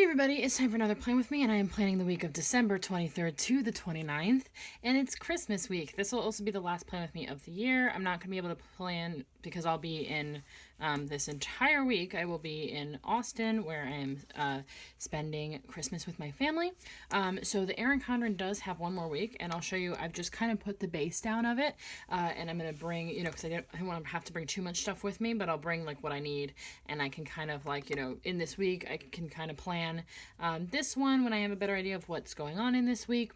Everybody, it's time for another Plan With Me, and I am planning the week of December 23rd to the 29th, and it's Christmas week. This will also be the last Plan With Me of the year. I'm not going to be able to plan because I'll be in this entire week. I will be in Austin, where I am spending Christmas with my family. So the Erin Condren does have one more week, and I'll show you. I've just kind of put the base down of it, and I'm going to bring, because I don't want to have to bring too much stuff with me, but I'll bring like what I need, and I can kind of like, in this week, I can kind of plan this one when I have a better idea of what's going on in this week.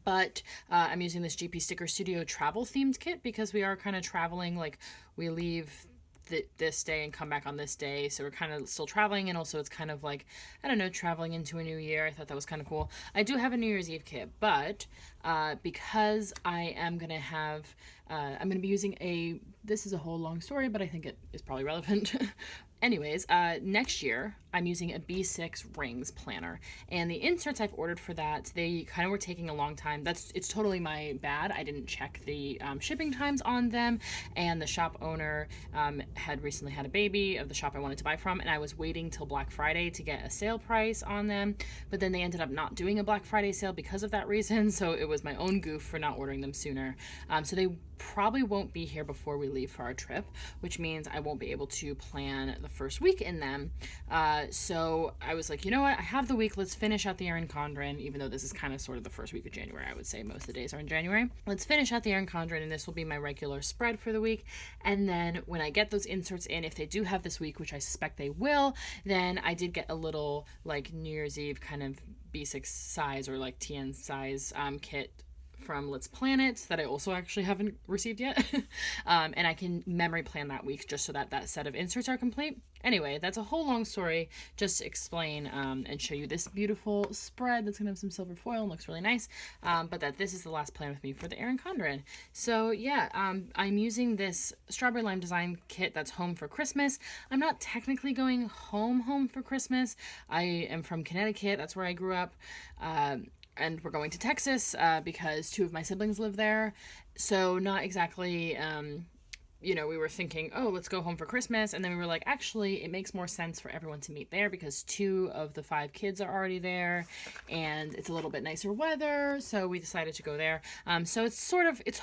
But I'm using this GP Sticker Studio travel themed kit because we are kind of traveling, like we leave this day and come back on this day, so we're kind of still traveling, and also it's kind of like, I don't know, traveling into a new year. I thought that was kind of cool. I do have a New Year's Eve kit, but because I am gonna have I'm gonna be using this is a whole long story, but I think it is probably relevant. Anyways, next year I'm using a B6 rings planner, and the inserts I've ordered for that, they kind of were taking a long time. It's totally my bad. I didn't check the shipping times on them, and the shop owner had recently had a baby of the shop I wanted to buy from, and I was waiting till Black Friday to get a sale price on them, but then they ended up not doing a Black Friday sale because of that reason, so it was my own goof for not ordering them sooner. So they probably won't be here before we leave for our trip, which means I won't be able to plan the first week in them. So I was like, you know what, I have the week, let's finish out the Erin Condren, even though this is kind of sort of the first week of January. I would say most of the days are in January. Let's finish out the Erin Condren, and this will be my regular spread for the week. And then when I get those inserts in, if they do have this week, which I suspect they will, then I did get a little like New Year's Eve kind of B6 size or like TN size kit from Let's Plan It that I also actually haven't received yet. And I can memory plan that week just so that that set of inserts are complete. Anyway, that's a whole long story just to explain and show you this beautiful spread that's going to have some silver foil and looks really nice, but that this is the last Plan With Me for the Erin Condren. So yeah, I'm using this Strawberry Lime Design kit that's home for Christmas. I'm not technically going home for Christmas. I am from Connecticut. That's where I grew up. And we're going to Texas because two of my siblings live there. So not exactly, we were thinking, oh, let's go home for Christmas. And then we were like, actually, it makes more sense for everyone to meet there because 2 of the 5 kids are already there and it's a little bit nicer weather. So we decided to go there. So it's sort of, it's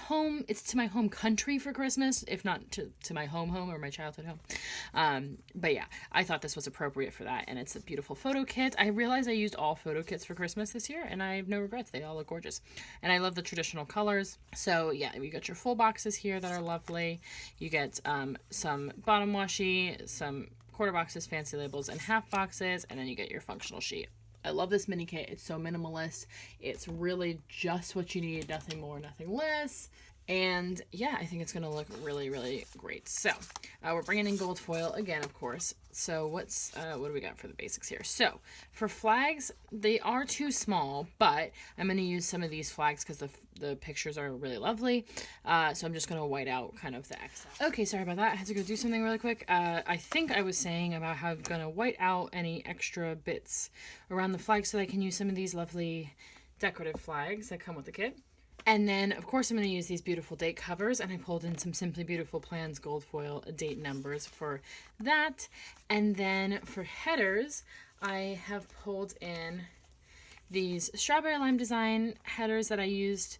to my home country for Christmas, if not to my home or my childhood home. But yeah, I thought this was appropriate for that. And it's a beautiful photo kit. I realized I used all photo kits for Christmas this year and I have no regrets. They all look gorgeous. And I love the traditional colors. So yeah, you got your full boxes here that are lovely. You get some bottom washi, some quarter boxes, fancy labels, and half boxes, and then you get your functional sheet. I love this mini kit. It's so minimalist. It's really just what you need, nothing more, nothing less. And yeah, I think it's going to look really, really great. So we're bringing in gold foil again, of course. So what do we got for the basics here? So for flags, they are too small, but I'm going to use some of these flags because the pictures are really lovely. So I'm just going to white out kind of the excess. Okay, sorry about that. I had to go do something really quick. I think I was saying about how I'm going to white out any extra bits around the flag so that I can use some of these lovely decorative flags that come with the kit. And then, of course, I'm going to use these beautiful date covers, and I pulled in some Simply Beautiful Plans gold foil date numbers for that. And then for headers, I have pulled in these Strawberry Lime Design headers that I used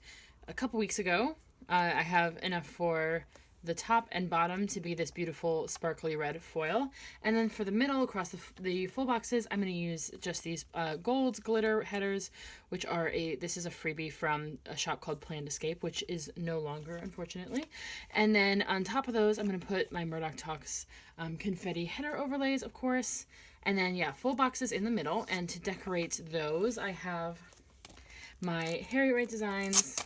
a couple weeks ago. I have enough for the top and bottom to be this beautiful sparkly red foil. And then for the middle, across the full boxes, I'm going to use just these gold glitter headers, which are this is a freebie from a shop called Planned Escape, which is no longer, unfortunately. And then on top of those, I'm going to put my Murdoch Talks confetti header overlays, of course. And then, yeah, full boxes in the middle. And to decorate those, I have my Harry Wright Designs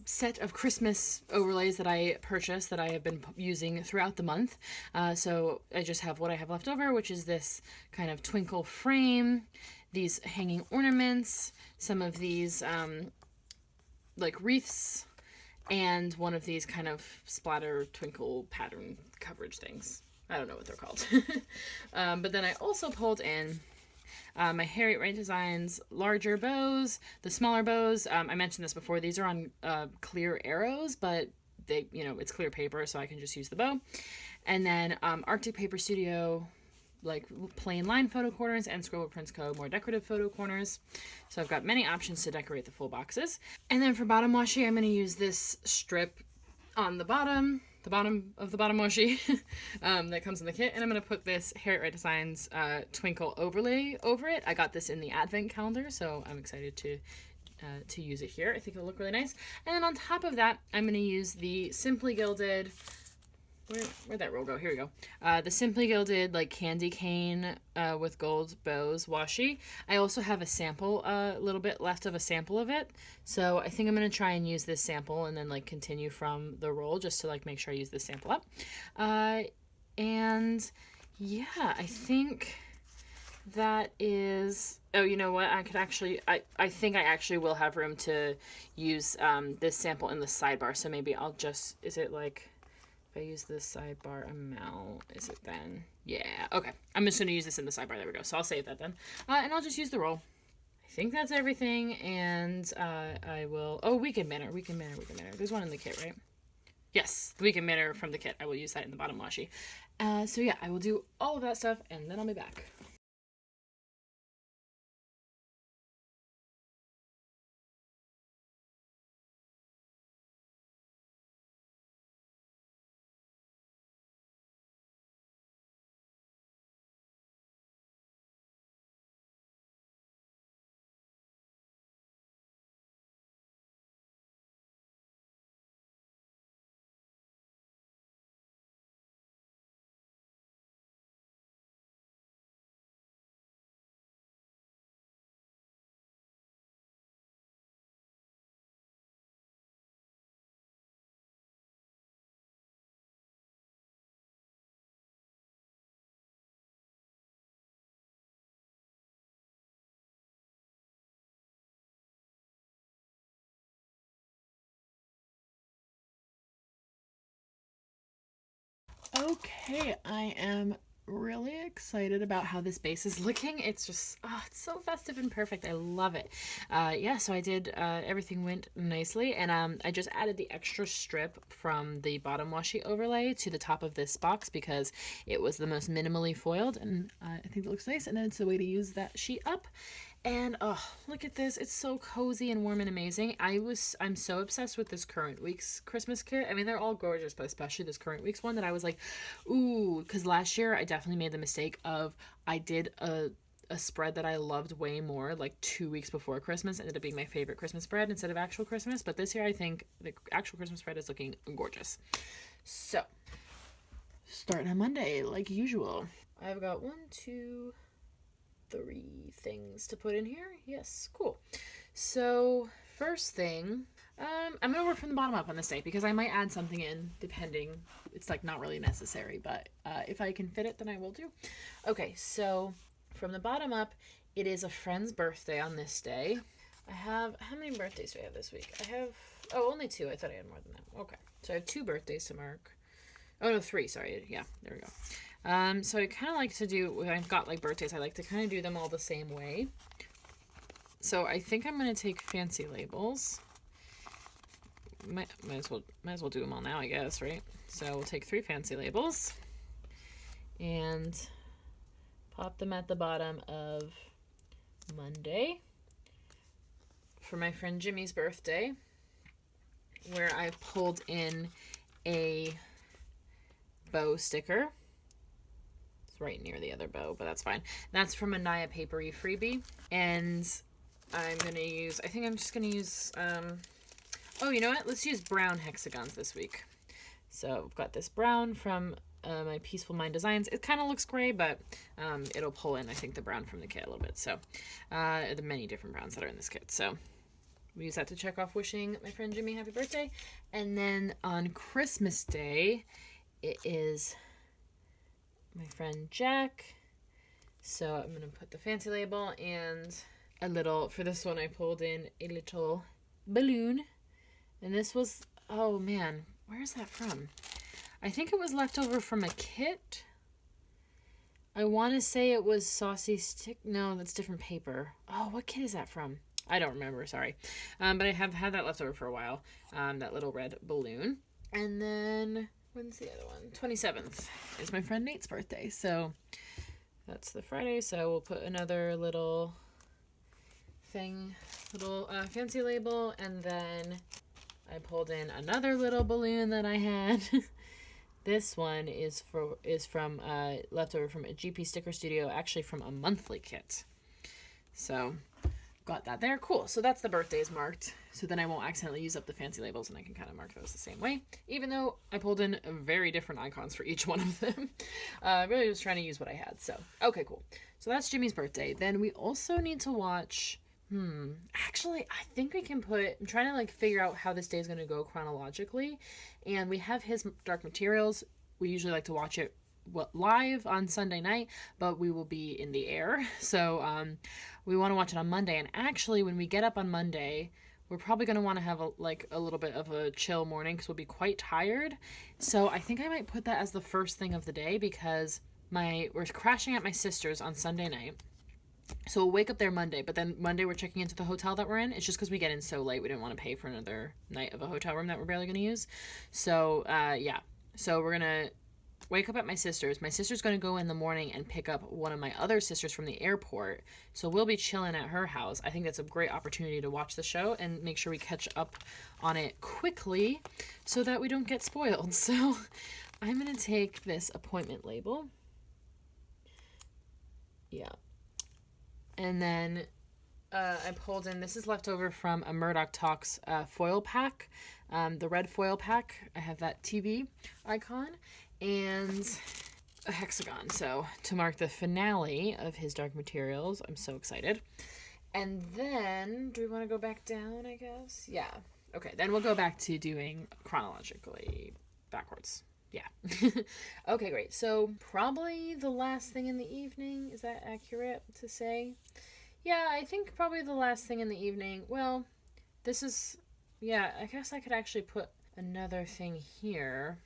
set of Christmas overlays that I purchased that I have been using throughout the month. So I just have what I have left over, which is this kind of twinkle frame, these hanging ornaments, some of these like wreaths, and one of these kind of splatter twinkle pattern coverage things. I don't know what they're called. But then I also pulled in my Harry Wright Designs larger bows, the smaller bows. I mentioned this before. These are on clear arrows, but it's clear paper, so I can just use the bow. And then Arctic Paper Studio like plain line photo corners and Scribble Prints Co. more decorative photo corners. So I've got many options to decorate the full boxes. And then for bottom washi, I'm going to use this strip on the bottom of the bottom washi that comes in the kit, and I'm going to put this Hair It Right Designs twinkle overlay over it. I got this in the advent calendar, so I'm excited to use it here. I think it'll look really nice. And then on top of that, I'm going to use the Simply Gilded, where'd that roll go? Here we go. The Simply Gilded like candy cane with gold bows washi. I also have a sample, a little bit left of a sample of it. So I think I'm going to try and use this sample and then like continue from the roll just to like make sure I use this sample up. And yeah, I think that is, oh, you know what? I could actually, I think I actually will have room to use this sample in the sidebar. So maybe I'll just, is it like, if I use this sidebar amount, is it then? Yeah, okay. I'm just going to use this in the sidebar. There we go. So I'll save that then. And I'll just use the roll. I think that's everything. And I will... Oh, Weekend Banner. There's one in the kit, right? Yes, the Weekend Banner from the kit. I will use that in the bottom washi. So yeah, I will do all of that stuff, and then I'll be back. Okay, I am really excited about how this base is looking. It's just, oh, it's so festive and perfect. I love it. Yeah, so I did, everything went nicely, and I just added the extra strip from the bottom washi overlay to the top of this box because it was the most minimally foiled, and I think it looks nice, and then it's a way to use that sheet up. And oh, look at this. It's so cozy and warm and amazing. I'm so obsessed with this current week's Christmas kit. I mean, they're all gorgeous, but especially this current week's one that I was like, ooh, because last year I definitely made the mistake of I did a spread that I loved way more like 2 weeks before Christmas. It ended up being my favorite Christmas spread instead of actual Christmas. But this year I think the actual Christmas spread is looking gorgeous. So, starting on Monday like usual. I've got 1, 2, 3 things to put in here. Yes, cool. So first thing, I'm gonna work from the bottom up on this day because I might add something in depending. It's like not really necessary, but if I can fit it, then I will do. Okay, so from the bottom up, it is a friend's birthday on this day. I have, how many birthdays do I have this week? I have, oh, only 2. I thought I had more than that. Okay, so I have 2 birthdays to mark. Oh no, 3, sorry. Yeah, there we go. So I kind of like to do, when I've got like birthdays, I like to kind of do them all the same way. So I think I'm going to take fancy labels. Might as well do them all now, I guess, right? So we'll take 3 fancy labels and pop them at the bottom of Monday for my friend Jimmy's birthday, where I pulled in a bow sticker. Right near the other bow, but that's fine. That's from a Naya Papery freebie, and I'm gonna use, I think I'm just gonna use, oh, you know what? Let's use brown hexagons this week. So I've got this brown from my Peaceful Mind Designs. It kind of looks gray, but it'll pull in, I think, the brown from the kit a little bit. So the many different browns that are in this kit. So we use that to check off wishing my friend Jimmy happy birthday. And then on Christmas Day, it is my friend Jack. So I'm going to put the fancy label and a little, for this one I pulled in a little balloon. And this was, oh man, where is that from? I think it was left over from a kit. I want to say it was Saucy Stick. No, that's different paper. Oh, what kit is that from? I don't remember, sorry. But I have had that left over for a while. That little red balloon. And then, when's the other one? 27th is my friend Nate's birthday. So That's the Friday, so we'll put another little thing, little fancy label, and then I pulled in another little balloon that I had. This one is from leftover from a GP Sticker Studio, actually from a monthly kit. So got that there. Cool. So that's the birthdays marked. So then I won't accidentally use up the fancy labels, and I can kind of mark those the same way, even though I pulled in very different icons for each one of them. Really just trying to use what I had. So, okay, cool. So that's Jimmy's birthday. Then we also need to watch, actually, I think we can put, I'm trying to like figure out how this day is going to go chronologically. And we have his Dark Materials. We usually like to watch it live on Sunday night, but we will be in the air. So we want to watch it on Monday. And actually, when we get up on Monday, we're probably going to want to have a little bit of a chill morning because we'll be quite tired. So I think I might put that as the first thing of the day because we're crashing at my sister's on Sunday night. So we'll wake up there Monday, but then Monday we're checking into the hotel that we're in. It's just because we get in so late, we didn't want to pay for another night of a hotel room that we're barely going to use. So, yeah. So we're going to wake up at my sister's. My sister's going to go in the morning and pick up one of my other sisters from the airport. So we'll be chilling at her house. I think that's a great opportunity to watch the show and make sure we catch up on it quickly so that we don't get spoiled. So I'm going to take this appointment label. Yeah. And then I pulled in, this is leftover from a Murdoch Talks foil pack, the red foil pack. I have that TV icon and a hexagon. So to mark the finale of his Dark Materials, I'm so excited. And then, do we want to go back down, I guess? Yeah. Okay, then we'll go back to doing chronologically backwards. Yeah. Okay, great. So probably the last thing in the evening. Is that accurate to say? Yeah, I think probably the last thing in the evening. Well, this is, yeah, I guess I could actually put another thing here.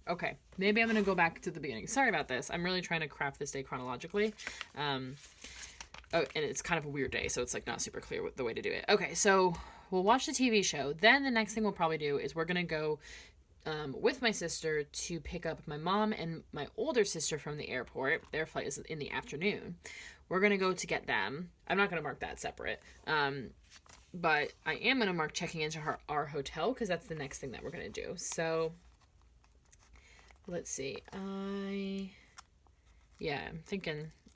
Okay, maybe I'm going to go back to the beginning. Sorry about this. I'm really trying to craft this day chronologically. And it's kind of a weird day, so it's like not super clear the way to do it. Okay, so we'll watch the TV show. Then the next thing we'll probably do is we're going to go with my sister to pick up my mom and my older sister from the airport. Their flight is in the afternoon. We're going to go to get them. I'm not going to mark that separate. But I am going to mark checking into our hotel because that's the next thing that we're going to do. So let's see. I'm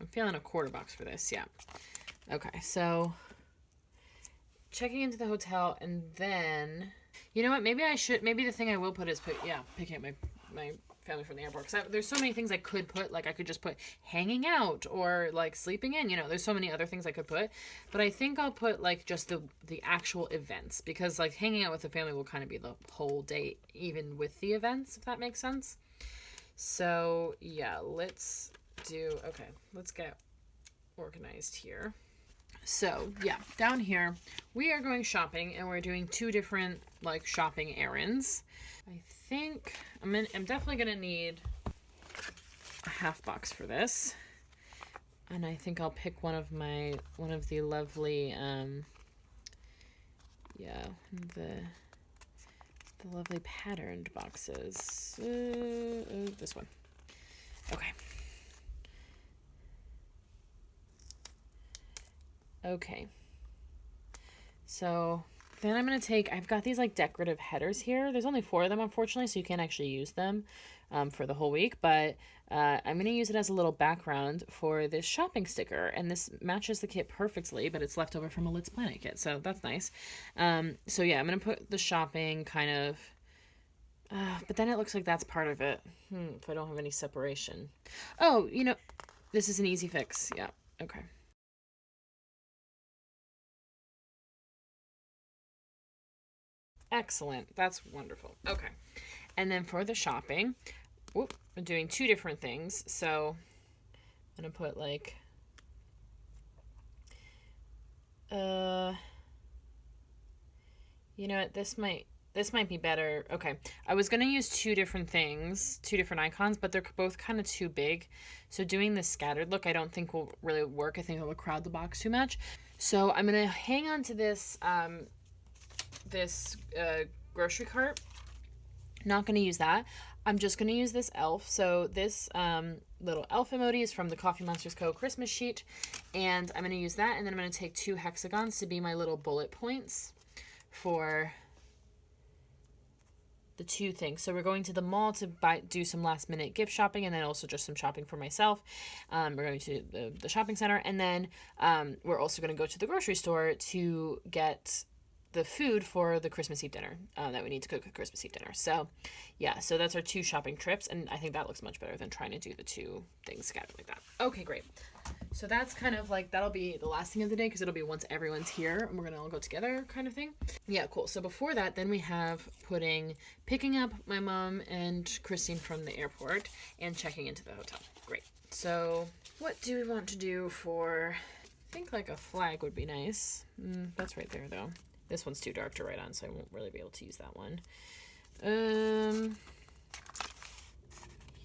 feeling a quarter box for this. Yeah. Okay. So checking into the hotel, and then, you know what? Maybe the thing I will put is picking up my family from the airport. Because there's so many things I could put. Like I could just put hanging out or like sleeping in. You know, there's so many other things I could put. But I think I'll put like just the actual events. Because like hanging out with the family will kind of be the whole day, even with the events, if that makes sense. So yeah, let's get organized here. So yeah, down here we are going shopping and we're doing two different like shopping errands. I think I'm definitely gonna need a half box for this, and I think I'll pick one of the lovely the lovely patterned boxes. This one. Okay. Okay. So then I'm going to take, I've got these like decorative headers here. There's only 4 of them, unfortunately, so you can't actually use them for the whole week. But I'm going to use it as a little background for this shopping sticker. And this matches the kit perfectly, but it's left over from a Let's Planet kit. So that's nice. So yeah, I'm going to put the shopping kind of, but then it looks like that's part of it. If I don't have any separation. Oh, you know, this is an easy fix. Yeah. Okay. Excellent. That's wonderful. Okay. And then for the shopping, I'm doing 2 different things. So I'm going to put like, you know what, this might be better. Okay. I was going to use 2 different things, 2 different icons, but they're both kind of too big. So doing this scattered look, I don't think will really work. I think it will crowd the box too much. So I'm going to hang on to this, grocery cart. Not going to use that. I'm just going to use this elf. So this little elf emojis from the Coffee Monsters Co. Christmas sheet. And I'm going to use that. And then I'm going to take 2 hexagons to be my little bullet points for the 2 things. So we're going to the mall to do some last minute gift shopping, and then also just some shopping for myself. We're going to the shopping center, and then we're also going to go to the grocery store to get the food for the Christmas Eve dinner that we need to cook a Christmas Eve dinner. So yeah, so that's our 2 shopping trips, and I think that looks much better than trying to do the 2 things scattered like that. Okay, great. So that's kind of like, that'll be the last thing of the day because it'll be once everyone's here and we're gonna all go together kind of thing. Yeah, cool. So before that, then we have picking up my mom and Christine from the airport and checking into the hotel. Great. So what do we want to do for, I think like a flag would be nice. That's right there though. This one's too dark to write on, so I won't really be able to use that one.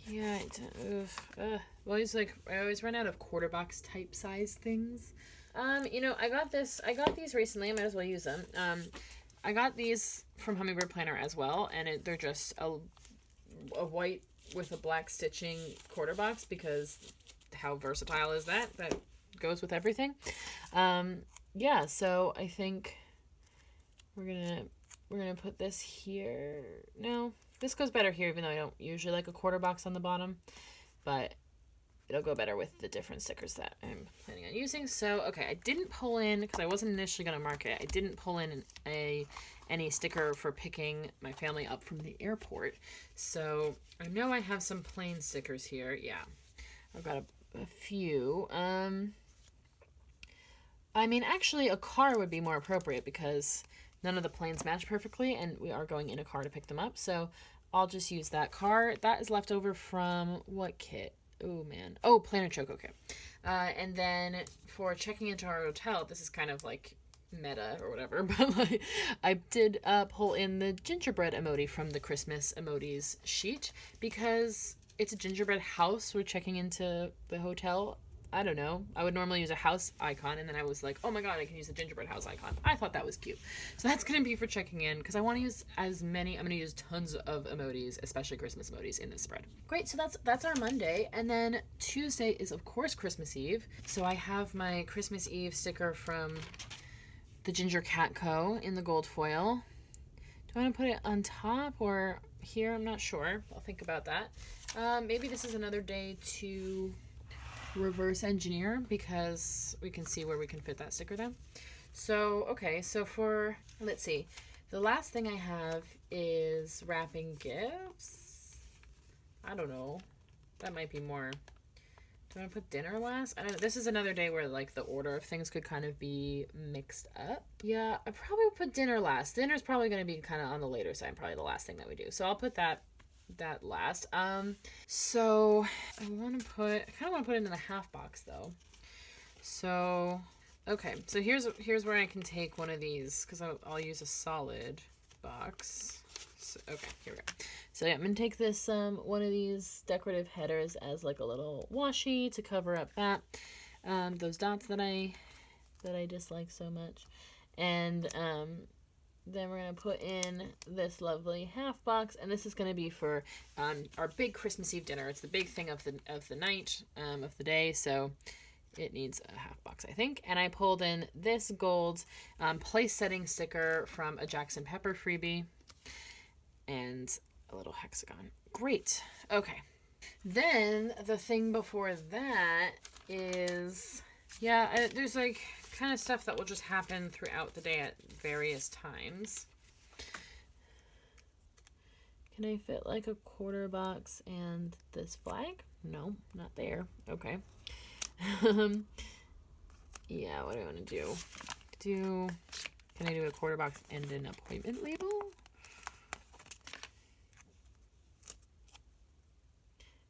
Yeah, well, it's like I always run out of quarter box type size things. I got these recently. I might as well use them. I got these from Hummingbird Planner as well, and they're just a white with a black stitching quarter box because how versatile is that? That goes with everything. Yeah, so I think we're gonna put this here. No, this goes better here, even though I don't usually like a quarter box on the bottom, but it'll go better with the different stickers that I'm planning on using. So, okay, I didn't pull in, because I wasn't initially going to mark it, I didn't pull in any sticker for picking my family up from the airport. So, I know I have some plain stickers here. Yeah, I've got a few. I mean, actually, a car would be more appropriate because none of the planes match perfectly, and we are going in a car to pick them up. So, I'll just use that car. That is left over from what kit? Oh, man. Oh, Planner Choco kit. And then for checking into our hotel, this is kind of like meta or whatever, but like I did pull in the gingerbread emoji from the Christmas emojis sheet because it's a gingerbread house. We're checking into the hotel. I don't know. I would normally use a house icon, and then I was like, oh my god, I can use a gingerbread house icon. I thought that was cute. So that's going to be for checking in, because I want to use as many, I'm going to use tons of emojis, especially Christmas emojis in this spread. Great, so that's our Monday, and then Tuesday is, of course, Christmas Eve. So I have my Christmas Eve sticker from the Ginger Cat Co. in the gold foil. Do I want to put it on top or here? I'm not sure. I'll think about that. Maybe this is another day to reverse engineer because we can see where we can fit that sticker then. So, okay, so let's see. The last thing I have is wrapping gifts. I don't know. That might be more. Do I want to put dinner last? I don't know. This is another day where like the order of things could kind of be mixed up. Yeah, I probably would put dinner last. Dinner's probably going to be kind of on the later side, probably the last thing that we do. So I'll put that last. So I kind of want to put it in the half box though. So, okay. So here's where I can take one of these because I'll use a solid box. So, okay, here we go. So yeah, I'm gonna take this one of these decorative headers as like a little washi to cover up that those dots that I dislike so much, and then we're going to put in this lovely half box, and this is going to be for our big Christmas Eve dinner. It's the big thing of the night, of the day, so it needs a half box, I think. And I pulled in this gold place setting sticker from a Jackson Pepper freebie, and a little hexagon. Great. Okay. Then the thing before that is, yeah, there's like kind of stuff that will just happen throughout the day at various times. Can I fit like a quarter box and this flag? No, not there. Okay. Yeah, what do I want to do? Can I do a quarter box and an appointment label?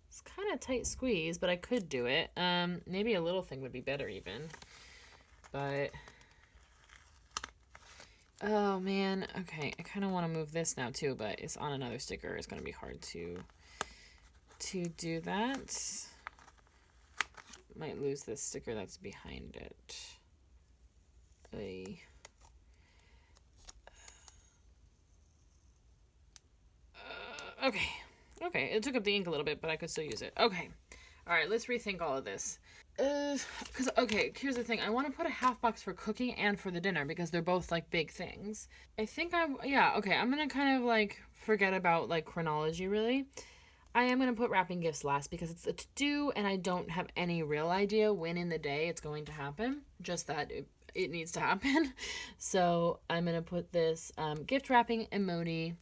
It's kind of tight squeeze, but I could do it. Maybe a little thing would be better even. But oh man, okay, I kind of want to move this now too, but it's on another sticker. It's going to be hard to do that. Might lose this sticker that's behind it. Okay, it took up the ink a little bit, but I could still use it. Okay, All right, let's rethink all of this. Because, okay, here's the thing. I want to put a half box for cooking and for the dinner because they're both, like, big things. I think yeah, okay, I'm going to kind of, like, forget about, like, chronology, really. I am going to put wrapping gifts last because it's a to-do and I don't have any real idea when in the day it's going to happen. Just that it needs to happen. So I'm going to put this gift wrapping emoji.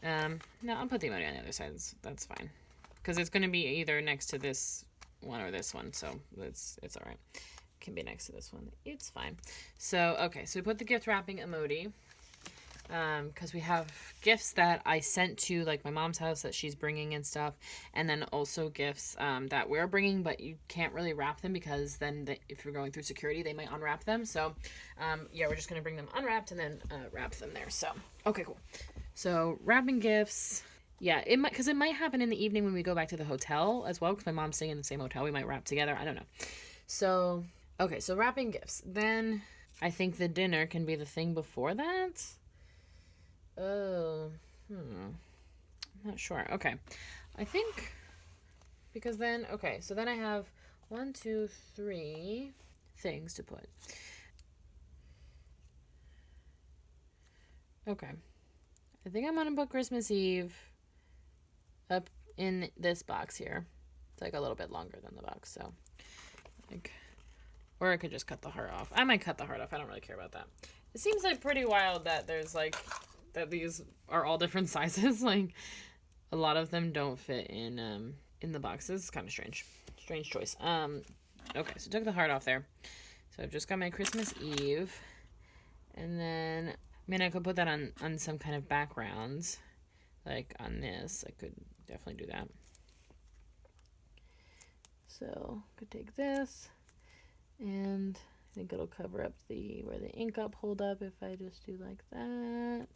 No, I'll put the emoji on the other side. That's fine. Because it's going to be either next to this one or this one. So it's all right. It can be next to this one. It's fine. So, okay. So we put the gift wrapping emoji. Because we have gifts that I sent to like my mom's house that she's bringing and stuff, and then also gifts that we're bringing, but you can't really wrap them because then if you're going through security, they might unwrap them. So yeah, we're just gonna bring them unwrapped and then wrap them there. So okay, cool. So wrapping gifts. Yeah, it might, because it might happen in the evening when we go back to the hotel as well, because my mom's staying in the same hotel. We might wrap together. I don't know. So okay, so wrapping gifts. Then I think the dinner can be the thing before that. Oh, I'm not sure. Okay. I think because then, okay, so then I have 1, 2, 3 things to put. Okay. I think I'm going to put Christmas Eve up in this box here. It's like a little bit longer than the box, so like, or I could just cut the heart off. I might cut the heart off. I don't really care about that. It seems like pretty wild that there's like that these are all different sizes. Like a lot of them don't fit in the boxes. It's kind of strange choice. Okay, so took the heart off there. So I've just got my Christmas Eve, and then I mean I could put that on some kind of backgrounds, like on this. I could definitely do that. So could take this, and I think it'll cover up where the ink up hold up if I just do like that.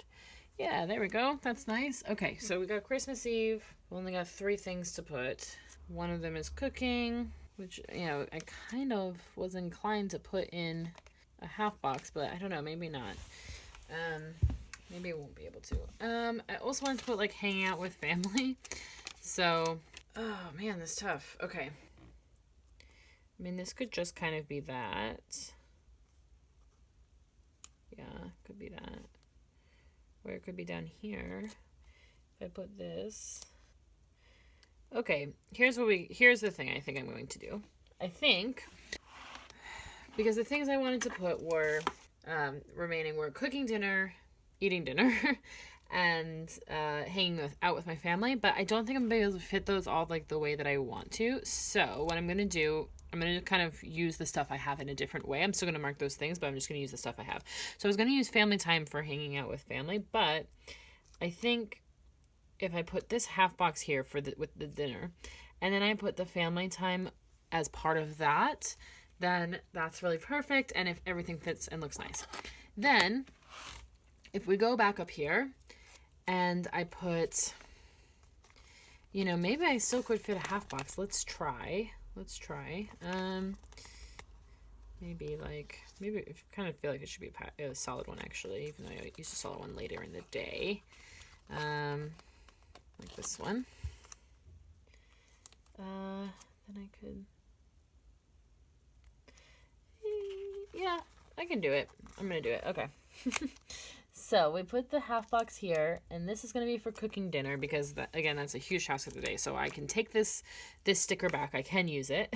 Yeah, there we go. That's nice. Okay, so we got Christmas Eve. We only got 3 things to put. One of them is cooking, which, you know, I kind of was inclined to put in a half box, but I don't know, maybe not. Maybe I won't be able to. I also wanted to put, like, hanging out with family. So, oh, man, this is tough. Okay. I mean, this could just kind of be that. Yeah, could be that. Or it could be down here. If I put this. Okay, here's the thing I think I'm going to do. I think, because the things I wanted to put were, remaining were cooking dinner, eating dinner, and hanging out with my family, but I don't think I'm going to be able to fit those all like the way that I want to. So what I'm going to do, I'm going to kind of use the stuff I have in a different way. I'm still going to mark those things, but I'm just going to use the stuff I have. So I was going to use family time for hanging out with family, but I think if I put this half box here with the dinner, and then I put the family time as part of that, then that's really perfect, and if everything fits and looks nice. Then, if we go back up here, and I put, you know, maybe I still could fit a half box. Let's try. Maybe I kind of feel like it should be a solid one, actually, even though I used a solid one later in the day. Like this one. Then I could, yeah, I can do it. I'm gonna do it. Okay. So we put the half box here, and this is going to be for cooking dinner because, again, that's a huge task of the day. So I can take this sticker back. I can use it.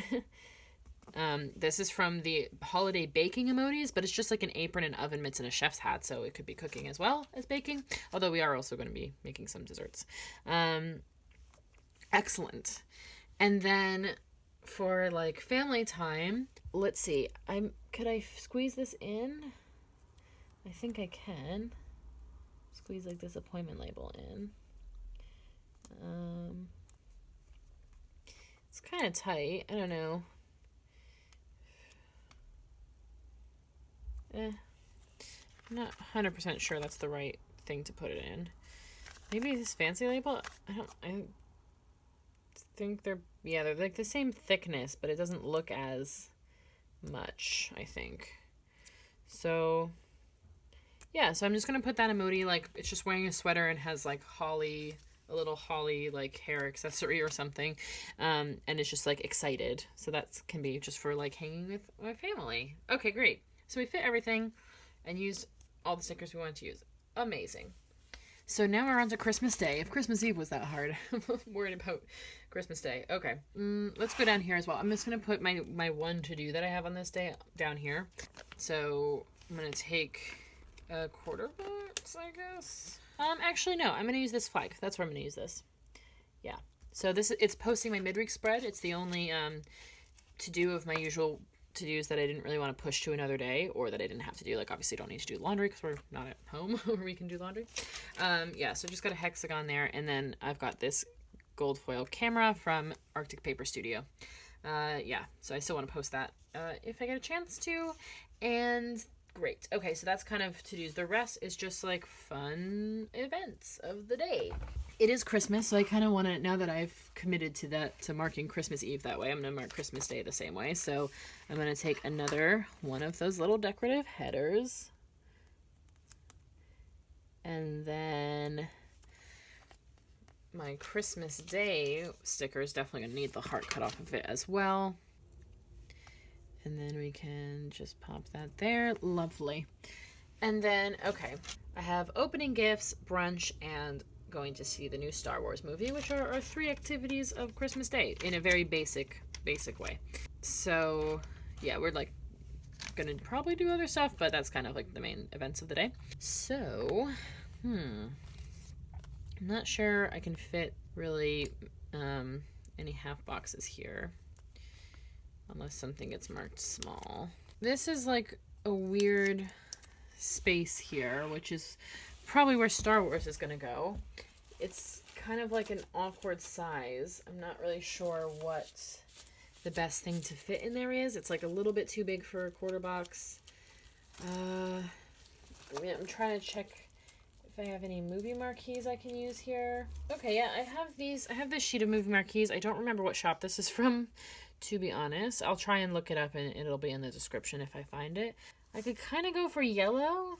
This is from the holiday baking emojis, but it's just like an apron, an oven mitts, and a chef's hat. So it could be cooking as well as baking, although we are also going to be making some desserts. Excellent. And then for like family time, let's see. Could I squeeze this in? I think I can squeeze like this appointment label in. It's kind of tight. I don't know. I'm not 100% sure that's the right thing to put it in. Maybe this fancy label. I think they're like the same thickness, but it doesn't look as much, I think. So yeah, so I'm just going to put that emoji, like, it's just wearing a sweater and has, like, holly a little holly like hair accessory or something, and it's just like excited. So that can be just for like hanging with my family. Okay, great. So we fit everything and used all the stickers we wanted to use. Amazing. So now we're on to Christmas Day. If Christmas Eve was that hard, I'm worried about Christmas Day. Okay, let's go down here as well. I'm just going to put my one to-do that I have on this day down here. So I'm going to take a quarter box, I guess. Actually, no. I'm going to use this flag. That's where I'm going to use this. Yeah. So it's posting my midweek spread. It's the only to-do of my usual to-dos that I didn't really want to push to another day, or that I didn't have to do. Like, obviously don't need to do laundry because we're not at home where we can do laundry. Yeah, so just got a hexagon there, and then I've got this gold foil camera from Arctic Paper Studio. Yeah, so I still want to post that if I get a chance to, and great. Okay, so that's kind of to-dos. The rest is just like fun events of the day. It is Christmas, so I kind of want to, now that I've committed to that, to marking Christmas Eve that way, I'm going to mark Christmas Day the same way. So I'm going to take another one of those little decorative headers. And then my Christmas Day sticker is definitely going to need the heart cut off of it as well. And then we can just pop that there. Lovely. And then, okay, I have opening gifts, brunch, and going to see the new Star Wars movie, which are our 3 activities of Christmas Day in a very basic way. So yeah, we're like gonna probably do other stuff, but that's kind of like the main events of the day. So I'm not sure I can fit really any half boxes here unless something gets marked small. This is like a weird space here, which is probably where Star Wars is gonna go. It's kind of like an awkward size. I'm not really sure what the best thing to fit in there is. It's like a little bit too big for a quarter box. I mean, I'm trying to check if I have any movie marquees I can use here. Okay, yeah, I have these. I have this sheet of movie marquees. I don't remember what shop this is from, to be honest. I'll try and look it up, and it'll be in the description if I find it. I could kind of go for yellow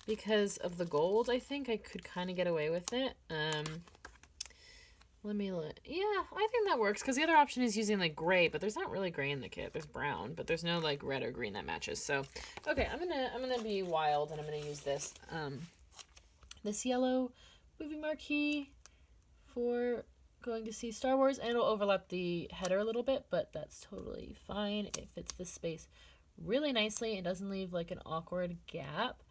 because of the gold. I think I could kind of get away with it. Yeah, I think that works, because the other option is using like gray, but there's not really gray in the kit. There's brown, but there's no like red or green that matches. So okay, I'm gonna be wild, and I'm gonna use this this yellow movie marquee for going to see Star Wars, and it'll overlap the header a little bit, but that's totally fine. It fits this space really nicely. It doesn't leave like an awkward gap,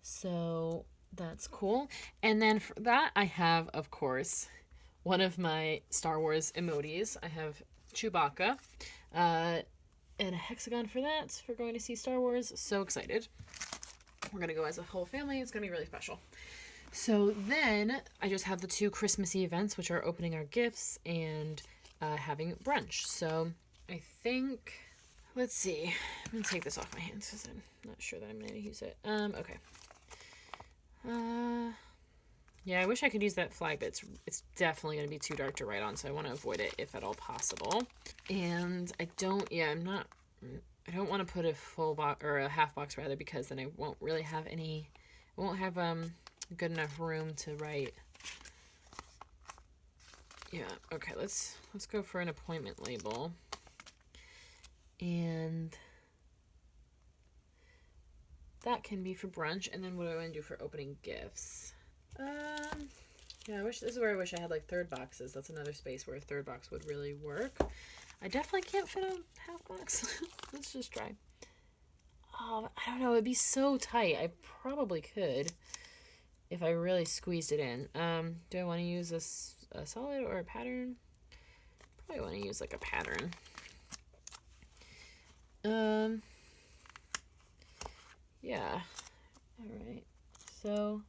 so that's cool. And then for that, I have, of course, one of my Star Wars emojis. I have Chewbacca, and a hexagon for that, for going to see Star Wars. So excited. We're going to go as a whole family. It's going to be really special. So then I just have the 2 Christmassy events, which are opening our gifts and having brunch. So I think, let's see. I'm going to take this off my hands because I'm not sure that I'm going to use it. Okay. Yeah, I wish I could use that flag, but it's definitely going to be too dark to write on, so I want to avoid it if at all possible. And I don't want to put a full box, or a half box rather, because then I won't really have any, I won't have good enough room to write. Yeah, okay, let's go for an appointment label. And that can be for brunch. And then what do I want to do for opening gifts? Yeah, this is where I wish I had like third boxes. That's another space where a third box would really work. I definitely can't fit a half box. Let's just try. Oh, I don't know. It'd be so tight. I probably could if I really squeezed it in. Do I want to use a solid or a pattern? Probably want to use like a pattern. Yeah. All right. So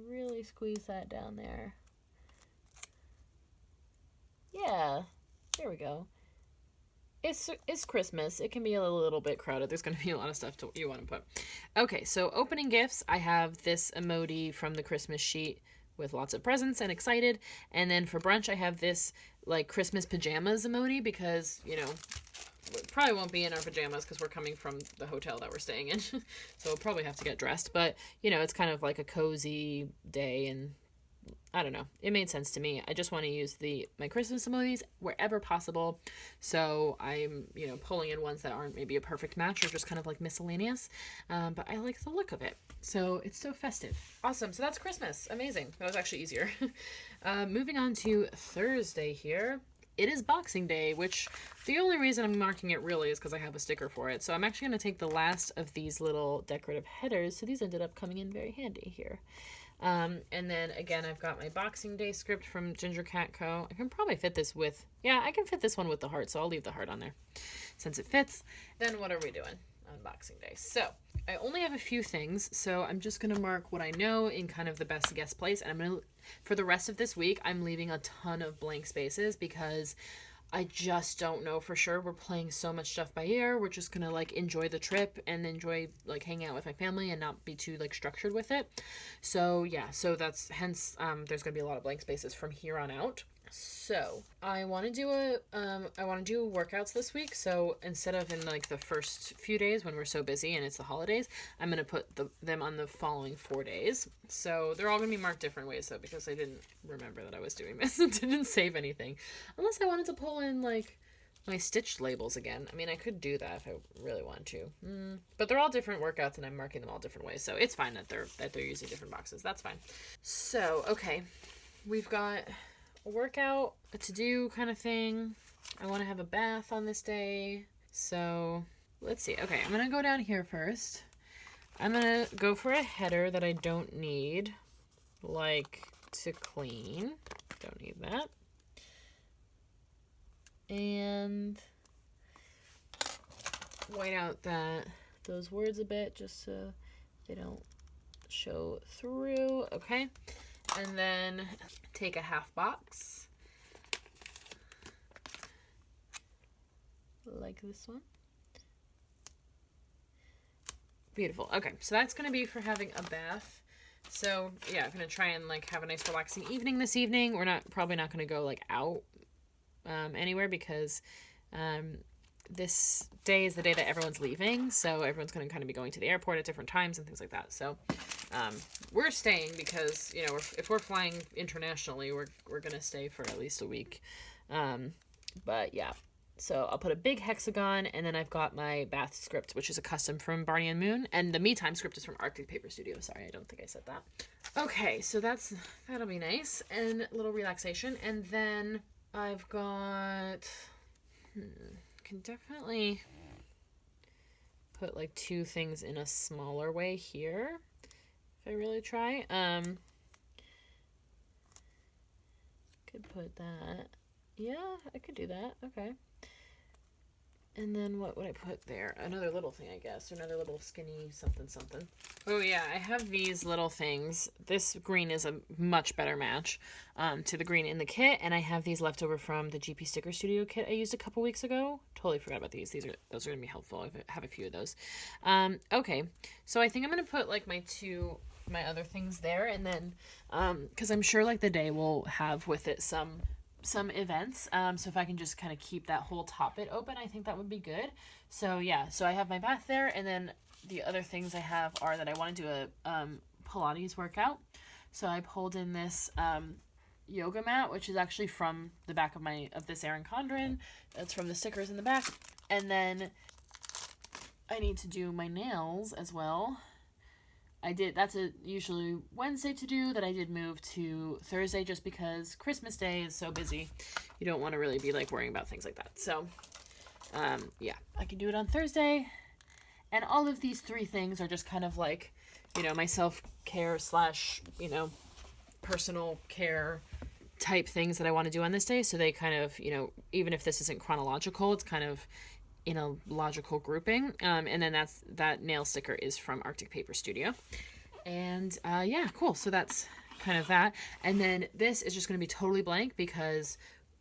really squeeze that down there. Yeah, there we go. It's Christmas. It can be a little bit crowded. There's going to be a lot of stuff you want to put. Okay, so opening gifts. I have this emoji from the Christmas sheet with lots of presents and excited. And then for brunch, I have this like Christmas pajamas emoji because, you know, we probably won't be in our pajamas because we're coming from the hotel that we're staying in. So we'll probably have to get dressed. But, you know, it's kind of like a cozy day, and I don't know. It made sense to me. I just want to use my Christmas emojis wherever possible. So I'm, pulling in ones that aren't maybe a perfect match or just kind of like miscellaneous. But I like the look of it. So it's so festive. Awesome. So that's Christmas. Amazing. That was actually easier. Moving on to Thursday here. It is Boxing Day, which the only reason I'm marking it really is because I have a sticker for it. So I'm actually going to take the last of these little decorative headers. So these ended up coming in very handy here. And then again, I've got my Boxing Day script from Ginger Cat Co. I can probably fit this with, I can fit this one with the heart, so I'll leave the heart on there since it fits. Then what are we doing on Boxing Day? So I only have a few things, so I'm just going to mark what I know in kind of the best guess place. And I'm going to, for the rest of this week, I'm leaving a ton of blank spaces because I just don't know for sure. We're playing so much stuff by ear. We're just gonna like enjoy the trip and enjoy like hanging out with my family and not be too like structured with it. So yeah, so that's hence there's gonna be a lot of blank spaces from here on out. So I want to do workouts this week. So instead of in like the first few days when we're so busy and it's the holidays, I'm gonna put them on the following 4 days. So they're all gonna be marked different ways though, because I didn't remember that I was doing this and didn't save anything, unless I wanted to pull in like my stitched labels again. I mean, I could do that if I really want to, but they're all different workouts and I'm marking them all different ways. So it's fine that they're using different boxes. That's fine. So okay, we've got a workout, a to-do kind of thing. I want to have a bath on this day. So let's see. Okay, I'm going to go down here first. I'm going to go for a header that I don't need, like to clean. Don't need that. And white out those words a bit just so they don't show through. Okay. And then take a half box, like this one. Beautiful. Okay, so that's going to be for having a bath. So yeah, I'm going to try and like have a nice relaxing evening this evening. We're probably not going to go like out anywhere because this day is the day that everyone's leaving, so everyone's going to kind of be going to the airport at different times and things like that. So we're staying because if we're flying internationally, we're going to stay for at least a week. But yeah, so I'll put a big hexagon, and then I've got my bath script, which is a custom from Barney and Moon, and the me time script is from Arctic Paper Studio. Sorry, I don't think I said that. Okay, so that'll be nice and a little relaxation. And then I've got can definitely put like 2 things in a smaller way here if I really try. Could put that. Yeah, I could do that. Okay. And then what would I put there? Another little thing, I guess. Or another little skinny something something. Oh, yeah. I have these little things. This green is a much better match to the green in the kit. And I have these left over from the GP Sticker Studio kit I used a couple weeks ago. Totally forgot about these. Those are going to be helpful. I have a few of those. Okay. So I think I'm going to put like my other things there. And then, because I'm sure like the day will have with it some events, so if I can just kind of keep that whole top bit open, I think that would be good. So yeah, so I have my bath there, and then the other things I have are that I want to do a Pilates workout. So I pulled in this yoga mat, which is actually from the back of this Erin Condren. That's from the stickers in the back. And then I need to do my nails as well. That's usually Wednesday to do that I did move to Thursday just because Christmas Day is so busy. You don't want to really be like worrying about things like that. So, yeah, I can do it on Thursday. And all of these 3 things are just kind of like, my self-care / personal care type things that I want to do on this day. So they kind of, even if this isn't chronological, it's kind of in a logical grouping. And then that nail sticker is from Arctic Paper Studio. And yeah, cool. So that's kind of that. And then this is just going to be totally blank because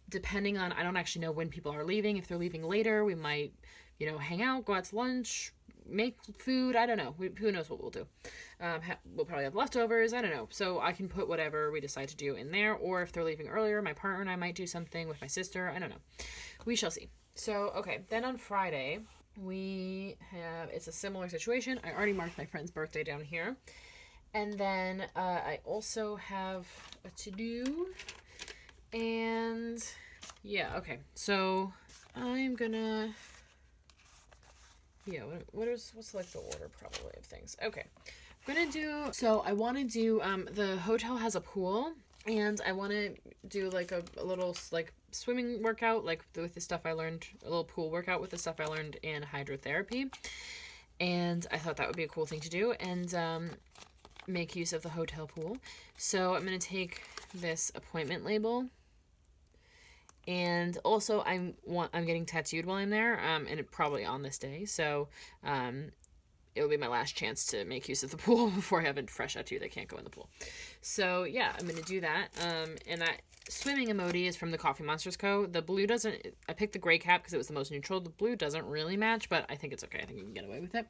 depending on, I don't actually know when people are leaving. If they're leaving later, we might, hang out, go out to lunch, make food. I don't know. Who knows what we'll do. We'll probably have leftovers. I don't know. So I can put whatever we decide to do in there. Or if they're leaving earlier, my partner and I might do something with my sister. I don't know. We shall see. So, okay, then on Friday, it's a similar situation. I already marked my friend's birthday down here. And then I also have a to-do. And yeah, okay. So I'm gonna, yeah, what's like the order probably of things? Okay. I'm gonna do, so I want to do, the hotel has a pool, and I want to do like a little like swimming workout, like with the stuff I learned, a little pool workout with the stuff I learned in hydrotherapy. And I thought that would be a cool thing to do, and make use of the hotel pool. So I'm going to take this appointment label, and also I'm getting tattooed while I'm there, and it probably on this day. So it'll be my last chance to make use of the pool before I have a fresh tattoo that can't go in the pool. So yeah, I'm going to do that. And that swimming emoji is from the Coffee Monsters Co. The blue doesn't, I picked the gray cap because it was the most neutral. The blue doesn't really match, but I think it's okay. I think you can get away with it.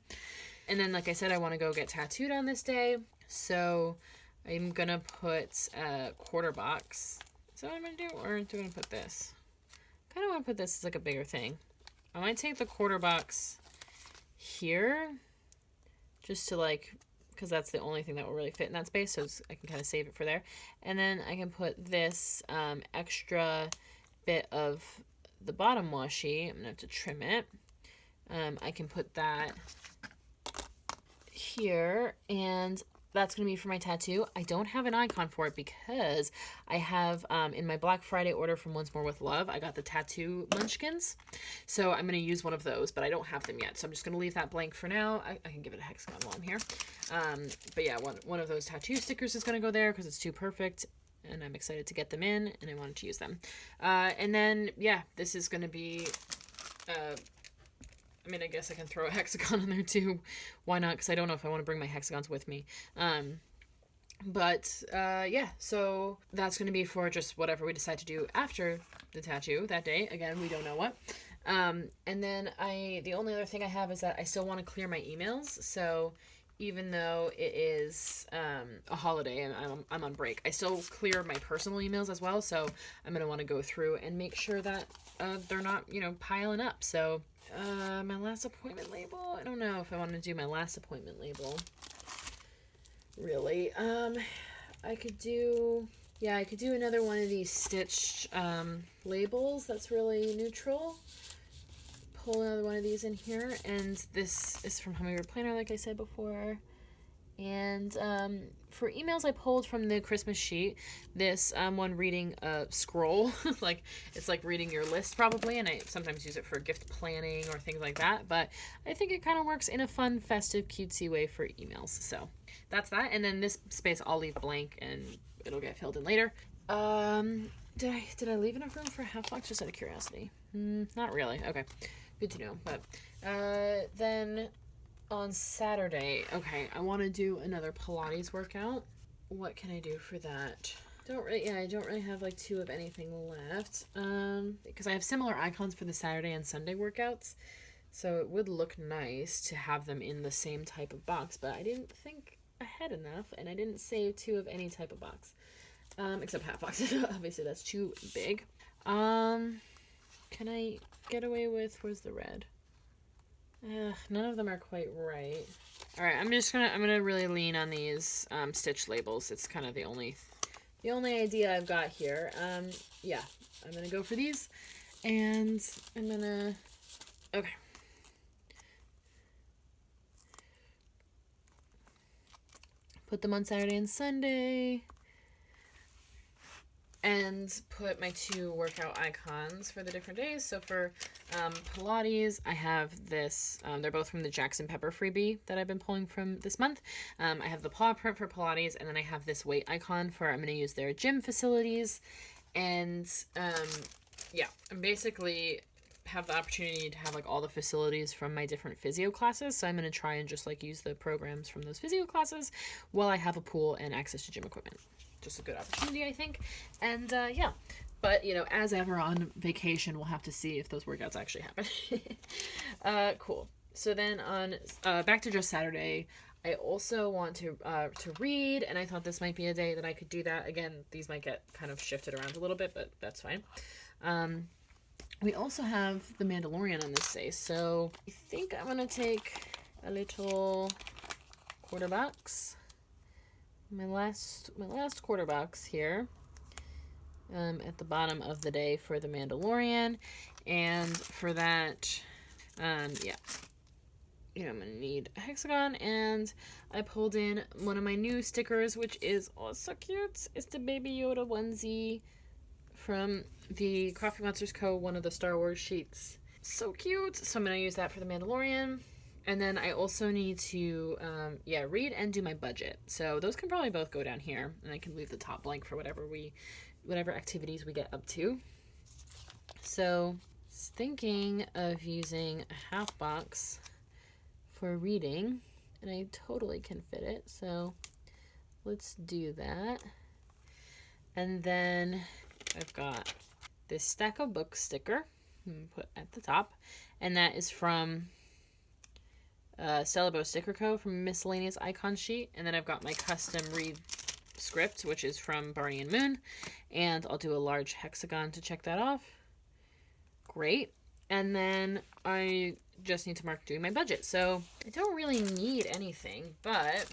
And then, like I said, I want to go get tattooed on this day. So I'm going to put a quarter box. Is that what I'm going to do? Or do I want to put this? I kind of want to put this as like a bigger thing. I might take the quarter box here just to like, because that's the only thing that will really fit in that space. So I can kind of save it for there. And then I can put this extra bit of the bottom washi. I'm going to have to trim it. I can put that here, and that's going to be for my tattoo. I don't have an icon for it because I have, in my Black Friday order from Once More With Love, I got the tattoo munchkins. So I'm going to use one of those, but I don't have them yet. So I'm just going to leave that blank for now. I can give it a hexagon while I'm here. But yeah, one of those tattoo stickers is going to go there because it's too perfect. And I'm excited to get them in, and I wanted to use them. And then, yeah, this is going to be... I mean, I guess I can throw a hexagon in there too. Why not? Because I don't know if I want to bring my hexagons with me. Yeah, so that's going to be for just whatever we decide to do after the tattoo that day. Again, we don't know what. And then the only other thing I have is that I still want to clear my emails. So even though it is a holiday and I'm on break, I still clear my personal emails as well. So I'm going to want to go through and make sure that they're not, piling up. So my last appointment label, I don't know if I want to do my last appointment label. Really. I could do another one of these stitched labels that's really neutral. Pull another one of these in here, and this is from Hummingbird Planner, like I said before. And for emails, I pulled from the Christmas sheet this one reading a scroll. It's like reading your list probably, and I sometimes use it for gift planning or things like that, but I think it kind of works in a fun, festive, cutesy way for emails. So that's that. And then this space I'll leave blank and it'll get filled in later. Did I leave enough room for a half box, just out of curiosity? Not really. Okay, good to know. But then on Saturday, okay, I want to do another Pilates workout. What can I do for that? I don't really have like two of anything left. Because I have similar icons for the Saturday and Sunday workouts. So it would look nice to have them in the same type of box, but I didn't think ahead enough, and I didn't save two of any type of box. Except half boxes. Obviously that's too big. Can I get away with, where's the red? None of them are quite right. Alright, I'm gonna really lean on these stitch labels. It's kind of the only idea I've got here. Yeah, I'm gonna go for these, and I'm gonna, okay. Put them on Saturday and Sunday. And put my two workout icons for the different days. So for Pilates, I have this, they're both from the Jackson Pepper freebie that I've been pulling from this month. I have the paw print for Pilates, and then I have this weight icon for, I'm going to use their gym facilities. And yeah, I'm basically have the opportunity to have like all the facilities from my different physio classes. So I'm going to try and just like use the programs from those physio classes while I have a pool and access to gym equipment. Just a good opportunity, I think. And yeah, but as ever on vacation, we'll have to see if those workouts actually happen. Cool. So then on back to just Saturday, I also want to read, and I thought this might be a day that I could do that. Again, these might get kind of shifted around a little bit, but that's fine. We also have The Mandalorian on this day, so I think I'm gonna take a little quarter box. my last quarter box here, at the bottom of the day for the Mandalorian. And for that, yeah, I'm gonna need a hexagon, and I pulled in one of my new stickers, which is so cute. It's the Baby Yoda onesie from the Coffee Monsters Co., one of the Star Wars sheets. So cute. So I'm gonna use that for the Mandalorian. And then I also need to, read and do my budget. So those can probably both go down here, and I can leave the top blank for whatever activities we get up to. So, thinking of using a half box for reading, and I totally can fit it. So let's do that. And then I've got this stack of books sticker I'm gonna put at the top, and that is from Celebo Sticker Co. from Miscellaneous Icon Sheet. And then I've got my custom read script, which is from Barney and Moon, and I'll do a large hexagon to check that off. Great. And then I just need to mark doing my budget. So I don't really need anything, but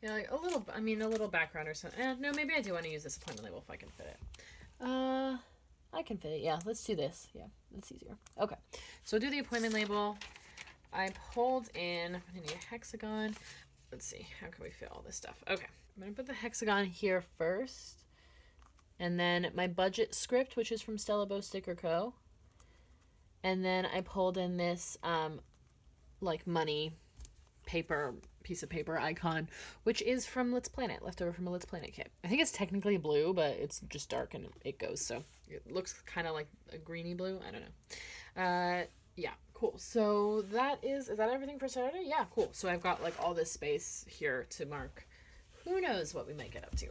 like a little background or something. No, maybe I do want to use this appointment label if I can fit it. I can fit it. Yeah, let's do this. Yeah, that's easier. Okay, so do the appointment label. I pulled in, I'm gonna need a hexagon. Let's see, how can we fit all this stuff? Okay, I'm gonna put the hexagon here first. And then my budget script, which is from Celebo Sticker Co. And then I pulled in this, like money piece of paper icon, which is from Let's Planet, leftover from a Let's Planet kit. I think it's technically blue, but it's just dark and it goes, so it looks kind of like a greeny blue. I don't know. Yeah, cool. So is that everything for Saturday? Yeah, cool. So I've got like all this space here to mark. Who knows what we might get up to.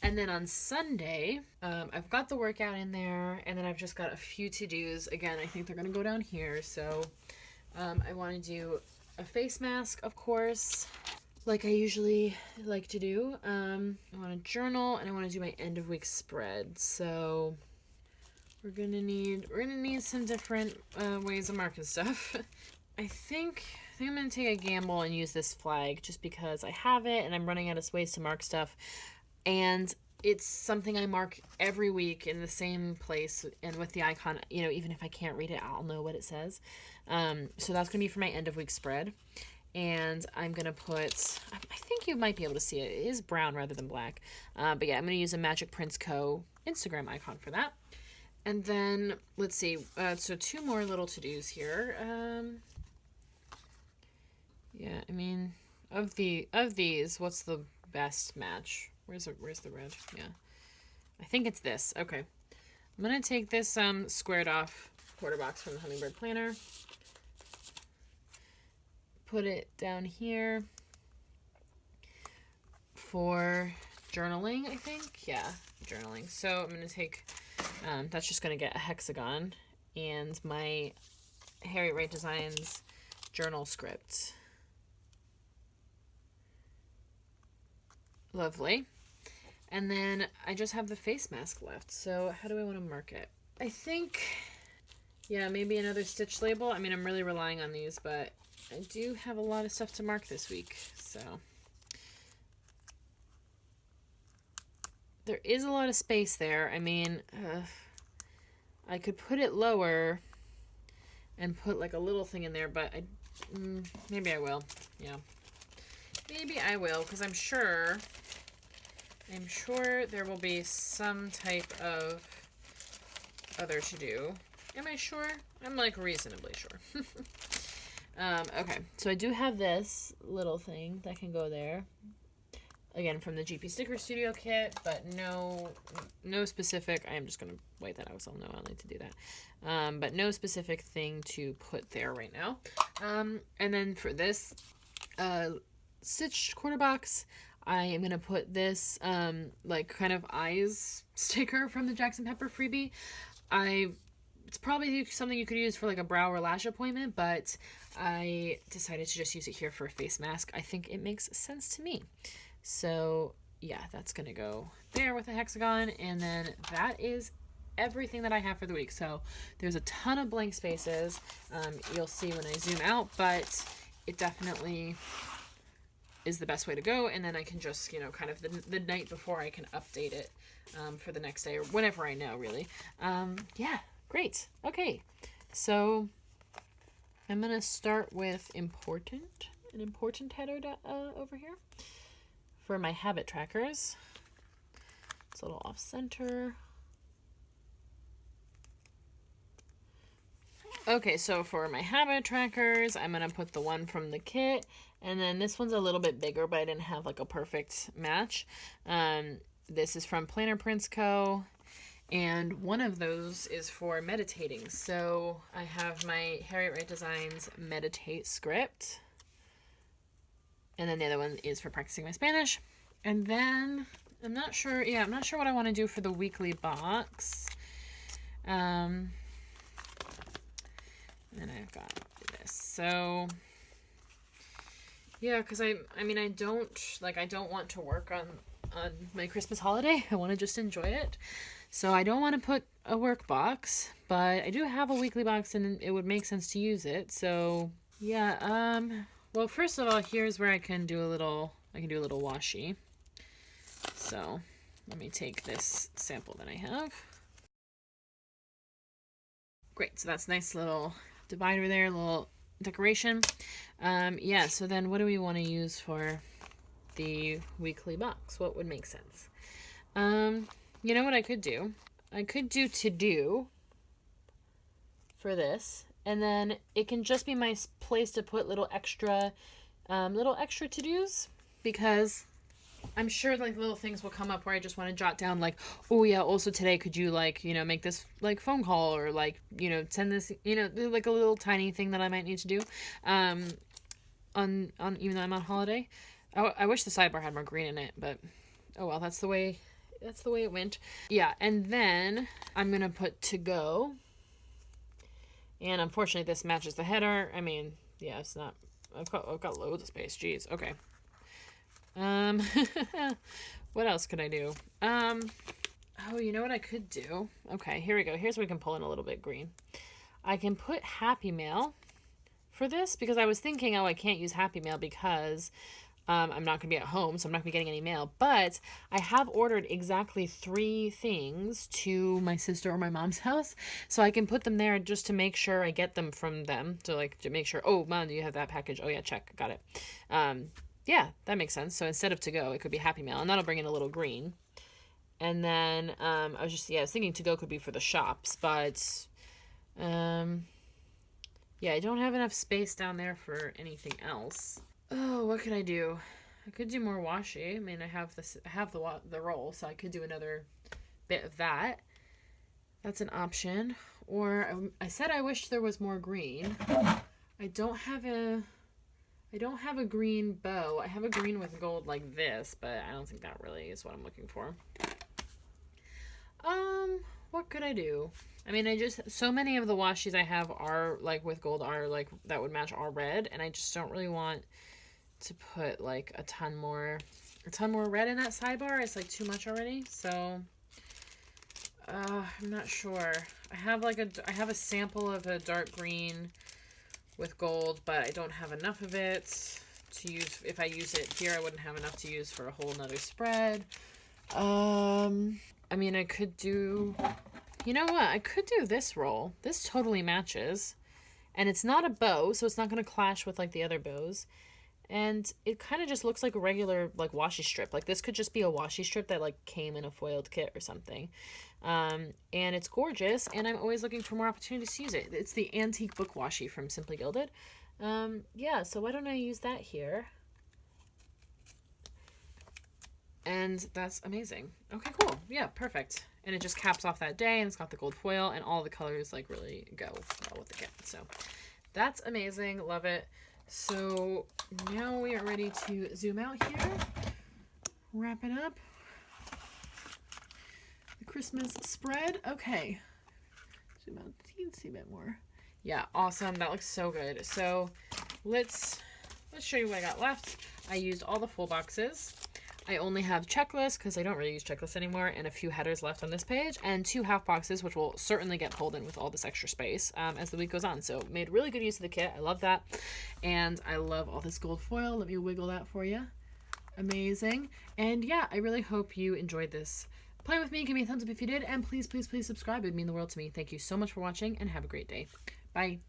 And then on Sunday, I've got the workout in there, and then I've just got a few to-dos. Again, I think they're going to go down here. So I want to do a face mask, of course, like I usually like to do. I want to journal, and I want to do my end of week spread. So we're gonna need some different ways of marking stuff. I think I'm gonna take a gamble and use this flag just because I have it and I'm running out of ways to mark stuff, and it's something I mark every week in the same place and with the icon. Even if I can't read it, I'll know what it says. So that's gonna be for my end of week spread. And I'm going to put, I think you might be able to see it. It is brown rather than black. But yeah, I'm going to use a Magic Prince Co. Instagram icon for that. And then, let's see. So 2 more little to-dos here. Yeah, I mean, of these, what's the best match? Where's the red? Yeah. I think it's this. Okay. I'm going to take this squared off quarter box from the Hummingbird Planner. Put it down here for journaling, I think. Yeah, journaling. So I'm going to take, that's just going to get a hexagon, and my Harry Wright Designs journal script. Lovely. And then I just have the face mask left. So how do I want to mark it? I think, yeah, maybe another stitch label. I mean, I'm really relying on these, but I do have a lot of stuff to mark this week, so there is a lot of space there. I mean, I could put it lower and put like a little thing in there, but maybe I will. Yeah, maybe I will, because I'm sure there will be some type of other to do. Am I sure? I'm like reasonably sure. Okay, so I do have this little thing that can go there. Again, from the GP Sticker Studio kit, but no specific, I am just going to white that out so I'll know I'll need to do that. But no specific thing to put there right now. And then for this stitched quarter box, I am going to put this like kind of eyes sticker from the Jackson Pepper freebie. It's probably something you could use for like a brow or lash appointment, but I decided to just use it here for a face mask. I think it makes sense to me. So yeah, that's going to go there with a hexagon. And then that is everything that I have for the week. So there's a ton of blank spaces. You'll see when I zoom out, but it definitely is the best way to go, and then I can just, you know, kind of the night before I can update it for the next day or whenever I know, really. Yeah, great. Okay, so I'm gonna start with an important header over here for my habit trackers. It's a little off center. Okay, so for my habit trackers, I'm going to put the one from the kit, and then this one's a little bit bigger, but I didn't have like a perfect match. This is from Planner Prince Co., and one of those is for meditating. So I have my Harriet Wright Designs Meditate script, and then the other one is for practicing my Spanish. And then I'm not sure what I want to do for the weekly box. And I've got this. So yeah, because I don't want to work on my Christmas holiday. I want to just enjoy it. So I don't want to put a work box, but I do have a weekly box, and it would make sense to use it. So yeah, well, first of all, here's where I can do a little washi. So let me take this sample that I have. Great, so that's a nice little divider there, a little decoration. Yeah, so then what do we want to use for the weekly box? What would make sense? You know what I could do? I could do to do for this, and then it can just be my place to put little extra to-dos, because I'm sure like little things will come up where I just want to jot down like, oh yeah, also today could you like, you know, make this like phone call, or like, you know, send this, you know, like a little tiny thing that I might need to do on even though I'm on holiday. I wish the sidebar had more green in it, but oh well, that's the way it went. Yeah, and then I'm gonna put to go, and unfortunately this matches the header. I mean, yeah, it's not, I've got loads of space. Jeez. Okay. What else could I do? Oh, you know what I could do? Okay, here we go. Here's where we can pull in a little bit green. I can put Happy Mail for this, because I was thinking, oh, I can't use Happy Mail because I'm not going to be at home, so I'm not going to be getting any mail. But I have ordered exactly 3 things to my sister or my mom's house, so I can put them there just to make sure I get them from them. So like to make sure, oh, Mom, do you have that package? Oh yeah, check, got it. Yeah, that makes sense. So instead of to go, it could be Happy Mail, and that'll bring in a little green. And then I was thinking to go could be for the shops, but yeah, I don't have enough space down there for anything else. Oh, what could I do? I could do more washi. I mean, I have the roll, so I could do another bit of that. That's an option. Or I said I wish there was more green. I don't have a green bow. I have a green with gold like this, but I don't think that really is what I'm looking for. What could I do? I mean, so many of the washis I have are like with gold are like that would match all red, and I just don't really want to put like a ton more red in that sidebar. It's like too much already. So I'm not sure. I have a sample of a dark green with gold, but I don't have enough of it to use. If I use it here, I wouldn't have enough to use for a whole nother spread. I mean, I could do, you know what? I could do this roll. This totally matches, and it's not a bow, so it's not going to clash with like the other bows. And it kind of just looks like a regular like washi strip. Like this could just be a washi strip that like came in a foiled kit or something. And it's gorgeous, and I'm always looking for more opportunities to use it. It's the antique book washi from Simply Gilded. Yeah, so why don't I use that here? And that's amazing. Okay, cool. Yeah, perfect. And it just caps off that day, and it's got the gold foil, and all the colors like really go well with the kit. So that's amazing. Love it. So now we are ready to zoom out here. Wrap it up. The Christmas spread. Okay. Zoom out a teensy bit more. Yeah, awesome. That looks so good. So let's show you what I got left. I used all the full boxes. I only have checklists because I don't really use checklists anymore, and a few headers left on this page, and 2 half boxes, which will certainly get pulled in with all this extra space as the week goes on. So made really good use of the kit. I love that. And I love all this gold foil. Let me wiggle that for you. Amazing. And yeah, I really hope you enjoyed this. Play with me. Give me a thumbs up if you did. And please, please, please subscribe. It would mean the world to me. Thank you so much for watching, and have a great day. Bye.